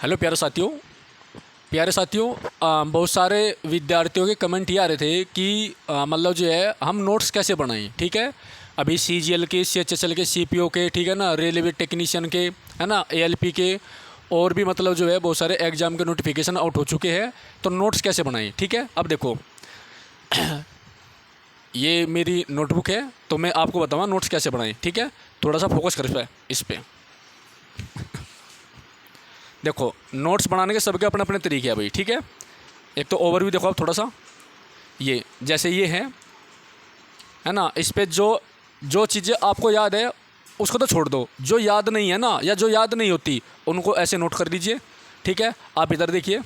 Hello प्यारे साथियों, बहुत सारे विद्यार्थियों के कमेंट ये आ रहे थे कि मतलब जो है हम नोट्स कैसे बनाएं। ठीक है, अभी CGL के, CHSL के, CPO के, ठीक है ना, रेलवे टेक्नीशियन के, है ना, ALP के, और भी मतलब जो है बहुत सारे एग्जाम के नोटिफिकेशन आउट हो चुके हैं। तो नोट्स कैसे बनाएं, ठीक है। अब देखो ये मेरी नोटबुक है, तो मैं आपको बताऊँगा नोट्स कैसे बनाएं। ठीक है, थोड़ा सा फोकस कर इस पर। देखो, नोट्स बनाने के सबके अपने अपने तरीके हैं भाई। ठीक है, एक तो ओवरव्यू देखो आप थोड़ा सा, ये जैसे ये है ना, इस पे जो जो चीज़ें आपको याद है उसको तो छोड़ दो, जो याद नहीं है ना या जो याद नहीं होती उनको ऐसे नोट कर दीजिए। ठीक है, आप इधर देखिए,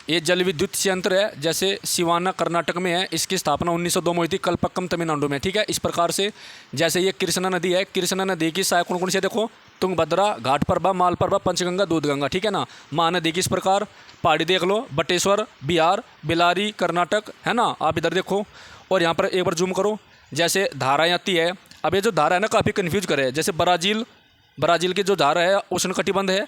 ये जल विद्युत संयंत्र है, जैसे सिवाना कर्नाटक में है, इसकी स्थापना 1902 में हुई थी, कलपक्कम तमिलनाडु में। ठीक है, इस प्रकार से जैसे ये कृष्णा नदी है, कृष्णा नदी की सहायक कौन कौन से देखो, तुंगभद्रा, घाटप्रभा, मालप्रभा, पंचगंगा, दूधगंगा। ठीक है ना, महानदी की इस प्रकार पहाड़ी देख लो, बटेश्वर बिहार, बेलारी कर्नाटक, है ना। आप इधर देखो, और यहाँ पर एक बार जूम करो, जैसे धाराएँ आती है। अब ये जो धारा है ना काफ़ी कन्फ्यूज करे, जैसे ब्राज़ील की जो धारा है उष्णकटिबंध है।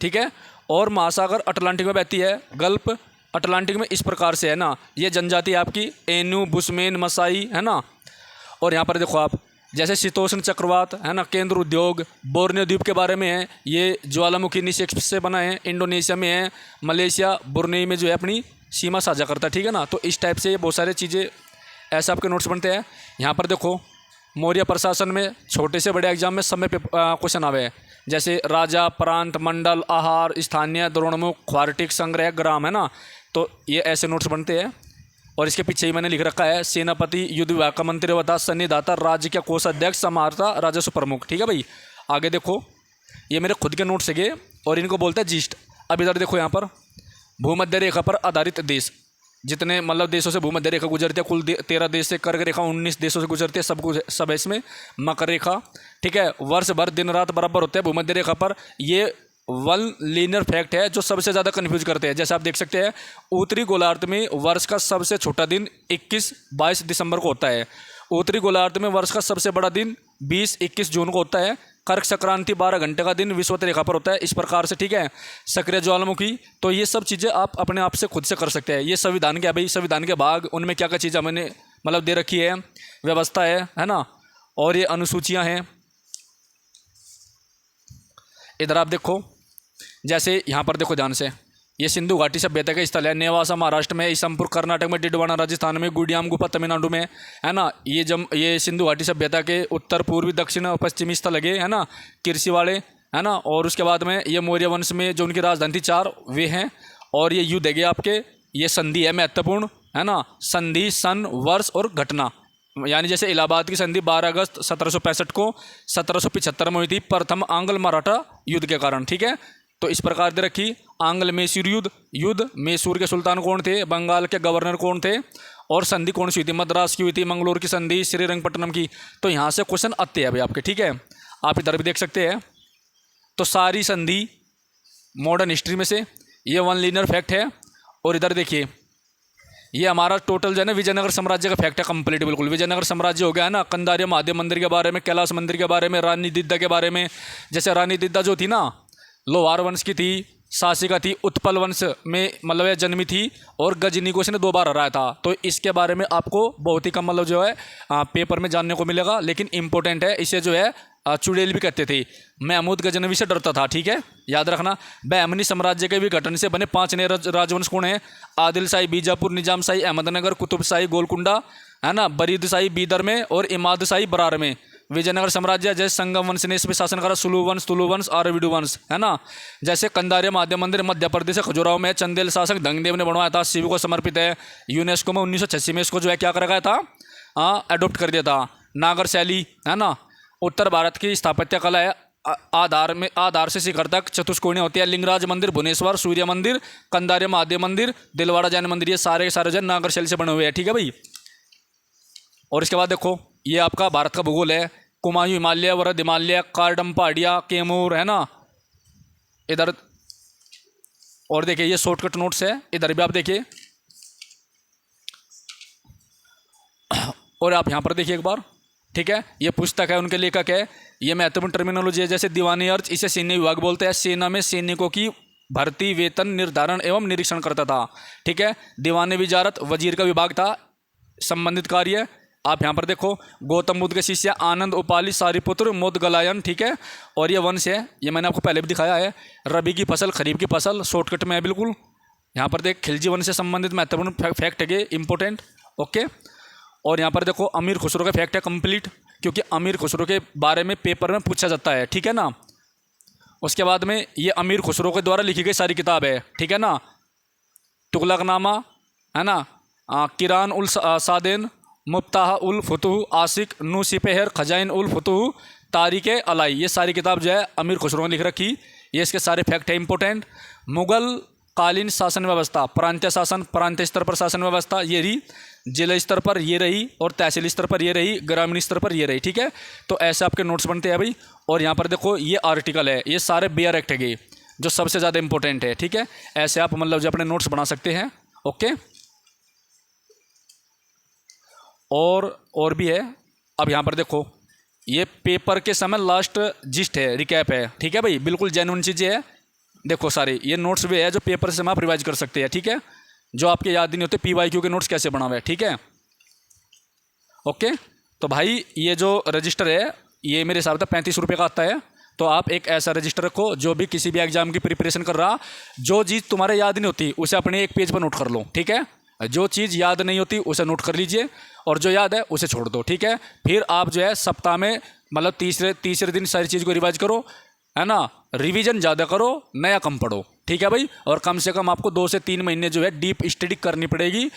ठीक है, और महासागर अटलांटिक में बहती है, गल्फ अटलांटिक में, इस प्रकार से है ना। ये जनजाति आपकी एनु, बुशमेन, मसाई, है ना। और यहाँ पर देखो आप, जैसे शीतोष्ण चक्रवात, है ना, केंद्र उद्योग, बोर्नियो द्वीप के बारे में है, ये ज्वालामुखी निक्षेप से बना है, इंडोनेशिया में है, मलेशिया ब्रुनेई में जो है अपनी सीमा साझा करता है। ठीक है ना, तो इस टाइप से ये बहुत सारी चीज़ें ऐसे आपके नोट्स बनते हैं। यहाँ पर देखो, मौर्य प्रशासन में छोटे से बड़े एग्जाम में समय पे क्वेश्चन आवे हैं, जैसे राजा, प्रांत, मंडल, आहार, स्थानीय, द्रोणमुख, क्वार्टिक, संग्रह, ग्राम, है ना। तो ये ऐसे नोट्स बनते हैं। और इसके पीछे ही मैंने लिख रखा है, सेनापति, युद्ध विभाग का मंत्री होता, सन्निधाता, राज्य के कोषाध्यक्ष, समाहर्ता, राजस्व प्रमुख। ठीक है भाई, आगे देखो, ये मेरे खुद के नोट्स है और इनको बोलते हैं जीस्ट। अब इधर देखो, यहाँ पर भूमध्य रेखा पर आधारित देश, जितने मतलब देशों से भूमध्य रेखा गुजरती है, कुल 13 देश से, कर्क रेखा 19 देशों से गुजरती है, सब है इसमें, मकर रेखा। ठीक है, वर्ष भर दिन रात बराबर होते हैं भूमध्य रेखा पर। ये वन लीनियर फैक्ट है जो सबसे ज़्यादा कन्फ्यूज करते हैं। जैसे आप देख सकते हैं, उत्तरी गोलार्ध में वर्ष का सबसे छोटा दिन 21-22 दिसंबर को होता है। उत्तरी गोलार्ध में वर्ष का सबसे बड़ा दिन 20-21 जून को होता है। कर्क संक्रांति 12 घंटे का दिन विषुवत रेखा पर होता है, इस प्रकार से। ठीक है, सक्रिय ज्वालामुखी, तो ये सब चीज़ें आप अपने आप से खुद से कर सकते हैं। ये संविधान के भाई, संविधान के भाग, उनमें क्या क्या चीज़ें मैंने मतलब दे रखी है, व्यवस्था है ना। और ये अनुसूचियाँ हैं। इधर आप देखो, जैसे यहाँ पर देखो ध्यान से, ये सिंधु घाटी सभ्यता का स्थल है, नेवासा महाराष्ट्र में, ईसमपुर कर्नाटक में, डिडवाना राजस्थान में, गुडियाम गुफा तमिलनाडु में, है ना। ये सिंधु घाटी सभ्यता के उत्तर पूर्वी दक्षिण और पश्चिमी स्थल लगे, है ना, कृषि वाले, है ना। और उसके बाद में ये मौर्य वंश में जो उनकी राजधानी थी 4, वे हैं। और ये युद्ध है आपके, ये संधि है महत्वपूर्ण, है ना। संधि, सन, वर्ष और घटना, यानी जैसे इलाहाबाद की संधि 12 अगस्त 1765 को 1775 में हुई थी, प्रथम आंग्ल मराठा युद्ध के कारण। ठीक है, तो इस प्रकार दे रखी, आंग्ल मैसूर युद्ध, मैसूर के सुल्तान कौन थे, बंगाल के गवर्नर कौन थे, और संधि कौन सी हुई थी, मद्रास की हुई थी, मंगलोर की संधि, श्रीरंगपट्टनम की। तो यहाँ से क्वेश्चन आते हैं अभी आपके। ठीक है, आप इधर भी देख सकते हैं, तो सारी संधि मॉडर्न हिस्ट्री में से, ये वन लीनियर फैक्ट है। और इधर देखिए, ये हमारा टोटल जो है ना विजयनगर साम्राज्य का फैक्ट है कंप्लीट, बिल्कुल विजयनगर साम्राज्य हो गया है ना। कंदारिया महादेव मंदिर के बारे में, कैलाश मंदिर के बारे में, रानी दिद्दा के बारे में। जैसे रानी दिद्दा जो थी ना, लोहार वंश की थी, शासिका थी, उत्पल वंश में मतलब यह जन्मी थी, और गजनी को इसने 2 बार हराया था। तो इसके बारे में आपको बहुत ही कम मतलब जो है पेपर में जानने को मिलेगा, लेकिन इंपॉर्टेंट है। इसे जो है चुड़ैल भी कहते थे। महमूद गजनवी से डरता था। ठीक है, याद रखना। बहमनी साम्राज्य के विघटन से बने 5 नए राजवंश कौन है, आदिल शाही बीजापुर, निजाम शाही अहमदनगर, कुतुब शाही गोलकुंडा, है ना, बरीद शाही बीदर में, और इमाद शाही बरार में। विजयनगर साम्राज्य, जैसे संगम वंश ने इस पर शासन करा, सुलु वंश, तुलु वंश, आरविडु वंश, है ना। जैसे कंदारिया महादेव मंदिर मध्य प्रदेश के खजुराहो में, चंदेल शासक धंगदेव ने बनवाया था, शिव को समर्पित है। यूनेस्को में 1986 में इसको जो है क्या कर गया था, एडोप्ट कर दिया था। नागर शैली, है ना, उत्तर भारत की स्थापत्य कला है, आधार से शिखर तक चतुष्कोणीय होती है। लिंगराज मंदिर, भुवनेश्वर, सूर्य मंदिर, कंदारिया महादेव मंदिर, दिलवाड़ा जैन मंदिर, ये सारे के सारे जो है नागर शैली से बने हुए हैं। ठीक है भाई, और इसके बाद देखो, ये आपका भारत का भूगोल है, कुमायूं हिमालय, वरद हिमालय, कार्डम पहाड़िया, कैमूर, है ना, इधर। और देखिए, ये शॉर्टकट नोट्स है, इधर भी आप देखिए। और आप यहाँ पर देखिए एक बार, ठीक है, ये पुस्तक है, उनके लेखक है। ये महत्वपूर्ण टर्मिनोलॉजी है, जैसे दीवानी अर्थ, इसे सैन्य विभाग बोलते हैं। सेना में सैनिकों की भर्ती, वेतन निर्धारण एवं निरीक्षण करता था। ठीक है, दीवान विजारत वजीर का विभाग था, संबंधित कार्य। आप यहाँ पर देखो, गौतम बुद्ध के शिष्य आनंद, उपाली, सारिपुत्र, मोदगलायन। ठीक है, और ये वंश है, ये मैंने आपको पहले भी दिखाया है। रबी की फसल, खरीफ की फसल, शॉर्टकट में है बिल्कुल। यहाँ पर देख, खिलजी वंश से संबंधित महत्वपूर्ण फैक्ट है ये, इंपॉर्टेंट। ओके, और यहाँ पर देखो अमीर खुसरो का फैक्ट है कंप्लीट, क्योंकि अमीर खुसरो के बारे में पेपर में पूछा जाता है। ठीक है ना। उसके बाद में ये अमीर खुसरो के द्वारा लिखी गई सारी किताब है। ठीक है ना। तुगलकनामा है ना, किरान उल सादेन, मुफ्ताह उल फुतूह, आशिक, नू सिपहर, खजाइन उल फुतूह, तारीख अलाई, ये सारी किताब जो है अमीर खुसरो ने लिख रखी। ये इसके सारे फैक्ट है इंपॉर्टेंट। मुगल कालीन शासन व्यवस्था, प्रांतीय शासन, प्रांतीय स्तर पर शासन व्यवस्था ये रही, जिला स्तर पर ये रही, और तहसील स्तर पर ये रही, ग्रामीण स्तर पर ये रही। ठीक है, तो ऐसे आपके नोट्स बनते हैं भाई। और यहाँ पर देखो ये आर्टिकल है, ये सारे बेयर एक्ट है जो सबसे ज़्यादा इंपॉर्टेंट है। ठीक है, ऐसे आप मतलब जो अपने नोट्स बना सकते हैं। ओके, और भी है। अब यहाँ पर देखो, ये पेपर के समय लास्ट जिस्ट है, रिकैप है। ठीक है भाई, बिल्कुल जेन्युइन चीज़ें है। देखो सारे ये नोट्स भी है जो पेपर से आप रिवाइज कर सकते हैं। ठीक है, जो आपके याद नहीं होते, PYQ के नोट्स कैसे बना हुए हैं। ठीक है, ओके। तो भाई ये जो रजिस्टर है, ये मेरे हिसाब से 35 रुपये का आता है। तो आप एक ऐसा रजिस्टर रखो, जो भी किसी भी एग्जाम की प्रिपरेशन कर रहा, जो चीज़ तुम्हारे याद नहीं होती उसे अपने एक पेज पर नोट कर लो। ठीक है, जो चीज़ याद नहीं होती उसे नोट कर लीजिए, और जो याद है उसे छोड़ दो। ठीक है, फिर आप जो है सप्ताह में मतलब तीसरे दिन सारी चीज़ को रिवाइज करो, है ना। रिवीजन ज़्यादा करो, नया कम पढ़ो। ठीक है भाई, और कम से कम आपको 2 से 3 महीने जो है डीप स्टडी करनी पड़ेगी।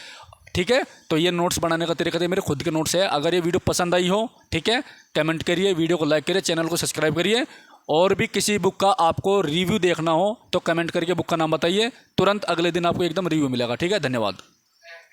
ठीक है, तो ये नोट्स बनाने का तरीका मेरे खुद के नोट्स है। अगर ये वीडियो पसंद आई हो, ठीक है, कमेंट करिए, वीडियो को लाइक करिए, चैनल को सब्सक्राइब करिए। और भी किसी बुक का आपको रिव्यू देखना हो तो कमेंट करके बुक का नाम बताइए, तुरंत अगले दिन आपको एकदम रिव्यू मिलेगा। ठीक है, धन्यवाद।